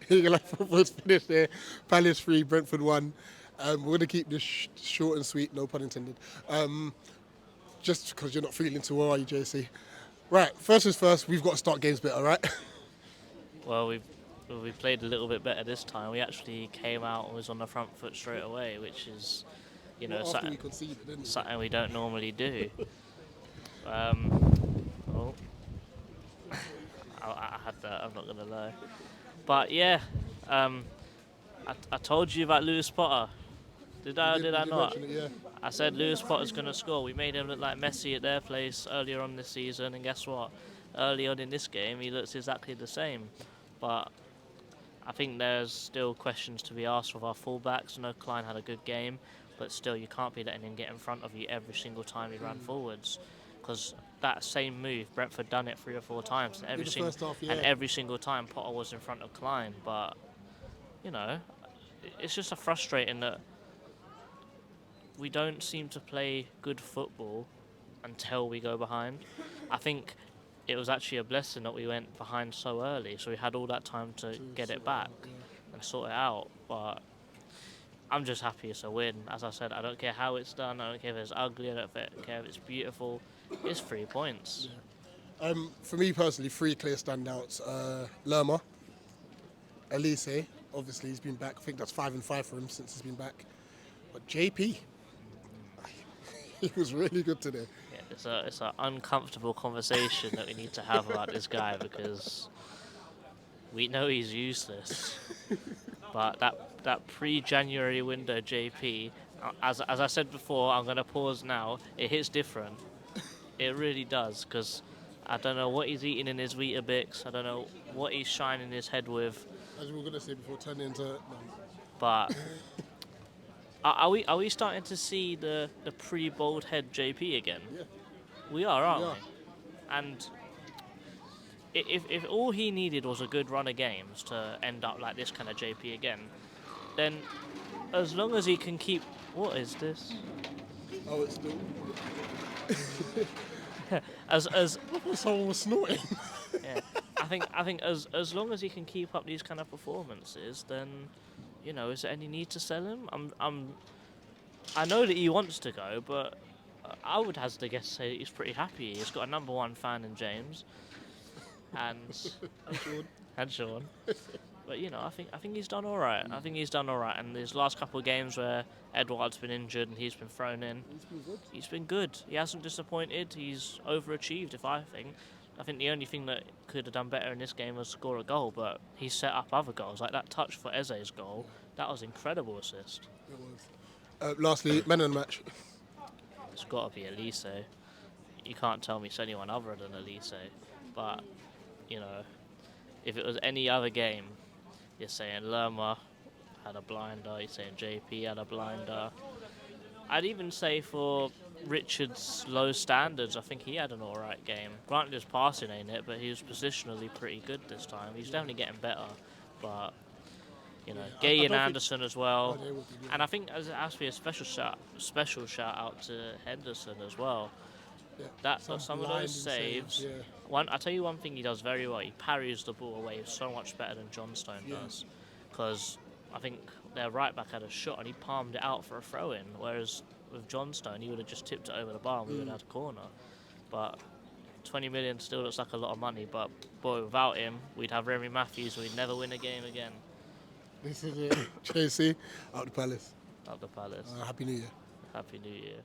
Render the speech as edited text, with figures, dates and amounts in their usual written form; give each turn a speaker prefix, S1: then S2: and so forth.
S1: Eagle Life Football's finished there. Palace 3, Brentford 1. We're going to keep this short and sweet, no pun intended. Just because you're not feeling too well, are you, JC? Right, first is first, we've got to start games better, right?
S2: Well, we played a little bit better this time. We actually came out and was on the front foot straight away, which is,
S1: After we conceded, didn't we?
S2: something we don't normally do. Oh, I had that. I'm not gonna lie, but yeah, I told you about Lewis Potter. Did I? Or did I not?
S1: Mention it, yeah.
S2: I said Lewis Potter's gonna score. We made him look like Messi at their place earlier on this season, and guess what? Early on in this game, he looks exactly the same. But I think there's still questions to be asked with our fullbacks. I know Klein had a good game, but still, you can't be letting him get in front of you every single time he ran forwards. Because that same move, Brentford done it 3 or 4 times, and every single time Potter was in front of Klein. But it's just frustrating that we don't seem to play good football until we go behind. I think it was actually a blessing that we went behind so early, so we had all that time to get it back and sort it out. But I'm just happy it's a win. As I said, I don't care how it's done, I don't care if it's ugly, I don't care if it's beautiful. It's 3 points.
S1: Yeah. For me personally, 3 clear standouts. Lerma, Elise, obviously he's been back. I think that's 5 and 5 for him since he's been back. But JP, he was really good today.
S2: Yeah, it's an uncomfortable conversation that we need to have about this guy because we know he's useless. But that pre-January window JP, as I said before, I'm going to pause now, it hits different. It really does, because I don't know what he's eating in his Weetabix, I don't know what he's shining his head with.
S1: As we were going to say before, turning into... No.
S2: But are we starting to see the pre-bald head JP again?
S1: Yeah.
S2: We are, aren't we? And if all he needed was a good run of games to end up like this kind of JP again, then as long as he can keep... What is this?
S1: Oh, it's still...
S2: as
S1: Someone was snorting.
S2: Yeah, I think as long as he can keep up these kind of performances, then is there any need to sell him? I know that he wants to go, but I would hazard to guess say he's pretty happy. He's got a number 1 fan in James, and Sean. But I think he's done all right. I think he's done all right. And these last couple of games where Edouard's been injured and he's been thrown in, he's been good. He hasn't disappointed. He's overachieved. I think the only thing that could have done better in this game was score a goal, but he set up other goals like that touch for Eze's goal. That was incredible assist.
S1: It was. Lastly, man of the match.
S2: It's got to be Elise. You can't tell me it's anyone other than Elise. But if it was any other game, you're saying Lerma had a blinder, you're saying JP had a blinder. I'd even say for Richard's low standards, I think he had an alright game. Granted his passing ain't it, but he was positionally pretty good this time. He's definitely getting better. But, Gay and Anderson as well. And I think as it has to be a special shout out to Henderson as well. Yeah, some of those saves. Yeah. I tell you one thing he does very well. He parries the ball away so much better than Johnstone does. Because I think their right back had a shot and he palmed it out for a throw in. Whereas with Johnstone, he would have just tipped it over the bar and we would have had a corner. But 20 million still looks like a lot of money. But boy, without him, we'd have Remy Matthews. We'd never win a game again.
S1: This is it. JC, out the Palace.
S2: Out the Palace.
S1: Happy New Year.
S2: Happy New Year.